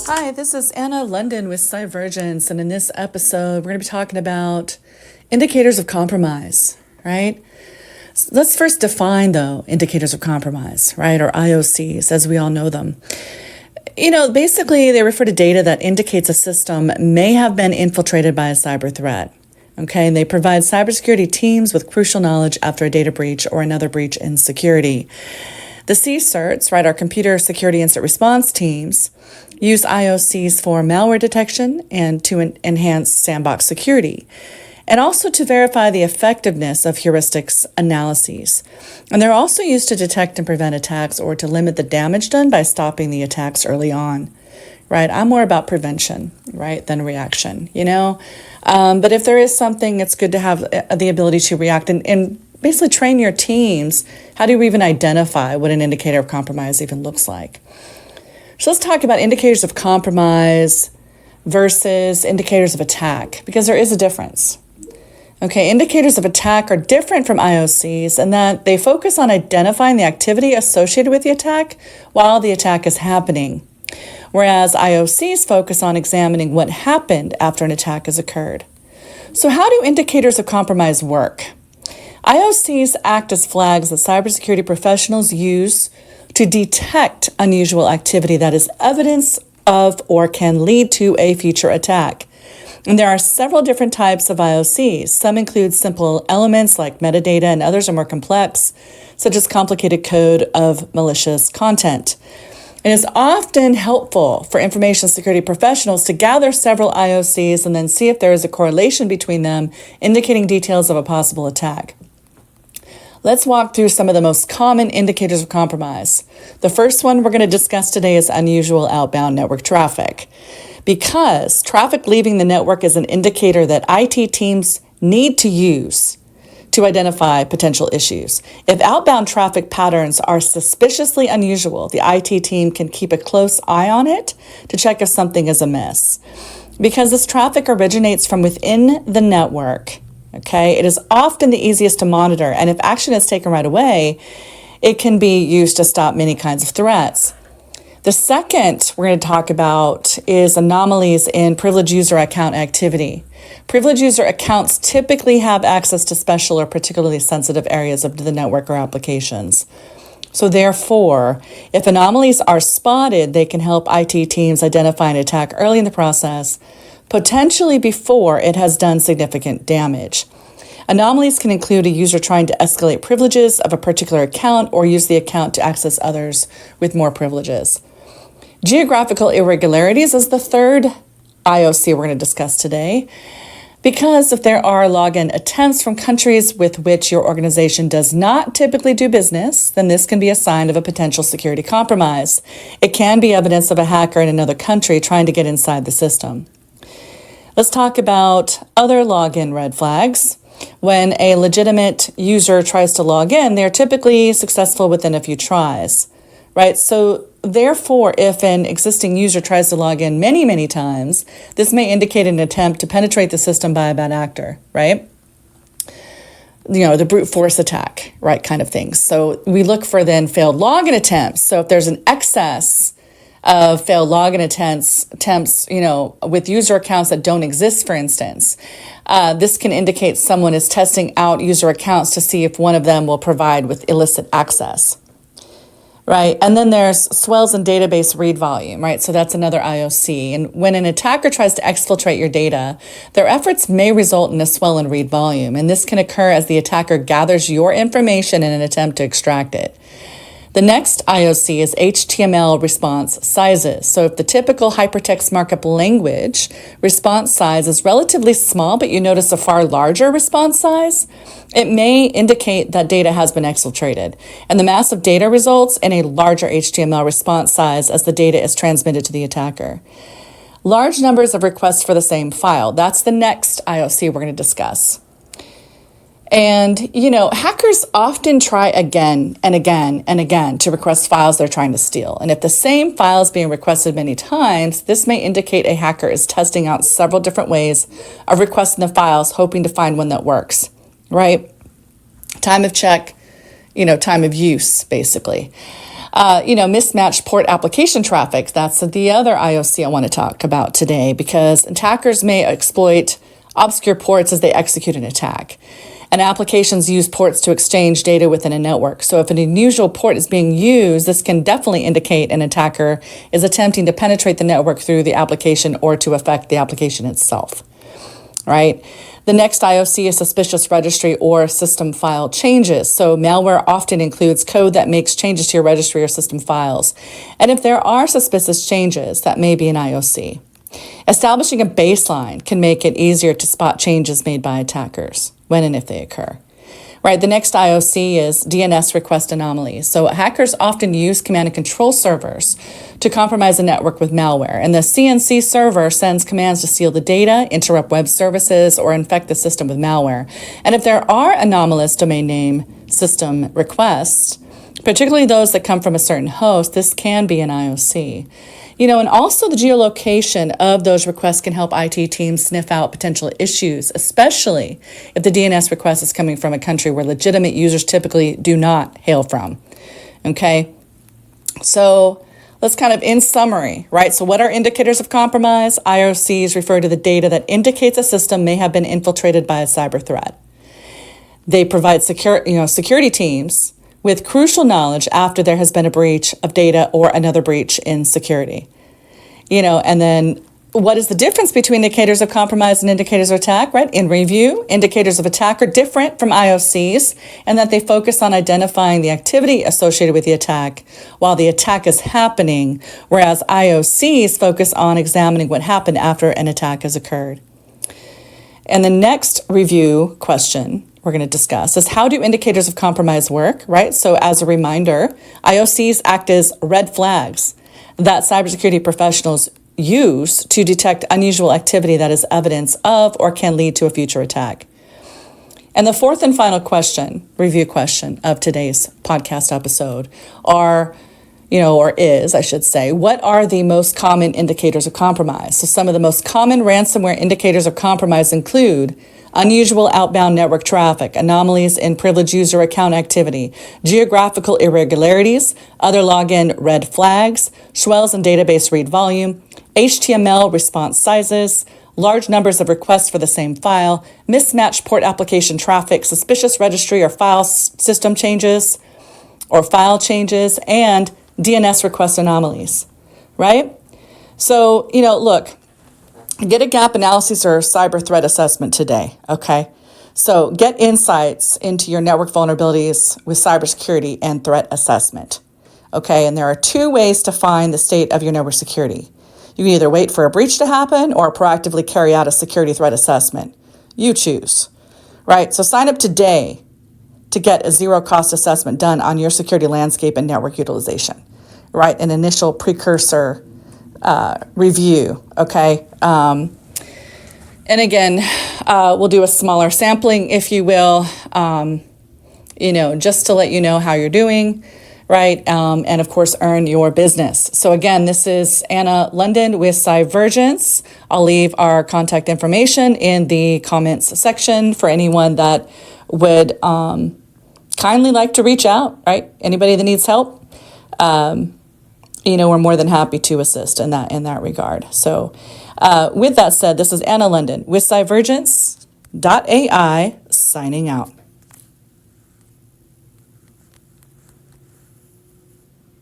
Hi, this is Anna London with Cyvergence, and in this episode, we're going to be talking about indicators of compromise, right? Let's first define, though, indicators of compromise, right, or IOCs, as we all know them. Basically, they refer to data that indicates a system may have been infiltrated by a cyber threat. Okay, and they provide cybersecurity teams with crucial knowledge after a data breach or another breach in security. The CSIRTs, right, our computer security incident response teams, use IOCs for malware detection and to enhance sandbox security, and also to verify the effectiveness of heuristics analyses. And they're also used to detect and prevent attacks or to limit the damage done by stopping the attacks early on, right? I'm more about prevention, right, than reaction, But if there is something, it's good to have the ability to react and basically train your teams. How do you even identify what an indicator of compromise even looks like? So let's talk about indicators of compromise versus indicators of attack, because there is a difference. Okay, indicators of attack are different from IOCs in that they focus on identifying the activity associated with the attack while the attack is happening, whereas IOCs focus on examining what happened after an attack has occurred. So how do indicators of compromise work? IOCs act as flags that cybersecurity professionals use to detect unusual activity that is evidence of or can lead to a future attack. And there are several different types of IOCs. Some include simple elements like metadata, and others are more complex, such as complicated code of malicious content. It is often helpful for information security professionals to gather several IOCs and then see if there is a correlation between them, indicating details of a possible attack. Let's walk through some of the most common indicators of compromise. The first one we're going to discuss today is unusual outbound network traffic. Because traffic leaving the network is an indicator that IT teams need to use to identify potential issues. If outbound traffic patterns are suspiciously unusual, the IT team can keep a close eye on it to check if something is amiss. Because this traffic originates from within the network, okay, it is often the easiest to monitor, and if action is taken right away, it can be used to stop many kinds of threats. The second we're going to talk about is anomalies in privileged user account activity. Privileged user accounts typically have access to special or particularly sensitive areas of the network or applications. So therefore, if anomalies are spotted, they can help IT teams identify an attack early in the process, potentially before it has done significant damage. Anomalies can include a user trying to escalate privileges of a particular account or use the account to access others with more privileges. Geographical irregularities is the third IOC we're going to discuss today, because if there are login attempts from countries with which your organization does not typically do business, then this can be a sign of a potential security compromise. It can be evidence of a hacker in another country trying to get inside the system. Let's talk about other login red flags. When a legitimate user tries to log in, they're typically successful within a few tries, right? So therefore, if an existing user tries to log in many, many times, this may indicate an attempt to penetrate the system by a bad actor, right? The brute force attack, right, kind of things. So we look for then failed login attempts. So if there's an excess of failed login attempts, with user accounts that don't exist, for instance, this can indicate someone is testing out user accounts to see if one of them will provide with illicit access, right? And then there's swells in database read volume, right? So that's another IOC. And when an attacker tries to exfiltrate your data, their efforts may result in a swell in read volume. And this can occur as the attacker gathers your information in an attempt to extract it. The next IOC is HTML response sizes. So if the typical hypertext markup language response size is relatively small, but you notice a far larger response size, it may indicate that data has been exfiltrated. And the massive data results in a larger HTML response size as the data is transmitted to the attacker. Large numbers of requests for the same file. That's the next IOC we're going to discuss. And, hackers often try again and again and again to request files they're trying to steal. And if the same file is being requested many times, this may indicate a hacker is testing out several different ways of requesting the files, hoping to find one that works, right? Time of check, time of use, basically. Mismatched port application traffic. That's the other IOC I want to talk about today, because attackers may exploit obscure ports as they execute an attack. And applications use ports to exchange data within a network. So if an unusual port is being used, this can definitely indicate an attacker is attempting to penetrate the network through the application or to affect the application itself, right? The next IOC is suspicious registry or system file changes. So malware often includes code that makes changes to your registry or system files. And if there are suspicious changes, that may be an IOC. Establishing a baseline can make it easier to spot changes made by attackers when and if they occur. Right, the next IOC is DNS request anomalies. So hackers often use command and control servers to compromise a network with malware. And the CNC server sends commands to steal the data, interrupt web services, or infect the system with malware. And if there are anomalous domain name system requests, particularly those that come from a certain host, this can be an IOC. And also the geolocation of those requests can help IT teams sniff out potential issues, especially if the DNS request is coming from a country where legitimate users typically do not hail from. Okay, so let's kind of, in summary, right? So what are indicators of compromise? IOCs refer to the data that indicates a system may have been infiltrated by a cyber threat. They provide security teams with crucial knowledge after there has been a breach of data or another breach in security. And then what is the difference between indicators of compromise and indicators of attack, right? In review, indicators of attack are different from IOCs and that they focus on identifying the activity associated with the attack while the attack is happening, whereas IOCs focus on examining what happened after an attack has occurred. And the next review question we're going to discuss is, how do indicators of compromise work, right? So as a reminder, IOCs act as red flags that cybersecurity professionals use to detect unusual activity that is evidence of or can lead to a future attack. And the fourth and final review question of today's podcast episode is, I should say, what are the most common indicators of compromise? So some of the most common ransomware indicators of compromise include unusual outbound network traffic, anomalies in privileged user account activity, geographical irregularities, other login red flags, swells in database read volume, HTML response sizes, large numbers of requests for the same file, mismatched port application traffic, suspicious registry or file system changes or file changes, and DNS request anomalies, right? So, look, get a gap analysis or cyber threat assessment today, okay? So get insights into your network vulnerabilities with cybersecurity and threat assessment, okay? And there are two ways to find the state of your network security. You can either wait for a breach to happen or proactively carry out a security threat assessment. You choose, right? So sign up today to get a zero-cost assessment done on your security landscape and network utilization, right? An initial precursor review, okay? And again, we'll do a smaller sampling, if you will, just to let you know how you're doing, right? And of course, earn your business. So again, this is Anna London with Cyvergence. I'll leave our contact information in the comments section for anyone that would kindly like to reach out, right? Anybody that needs help, we're more than happy to assist in that regard. So with that said, this is Anna London with Cyvergence.ai signing out.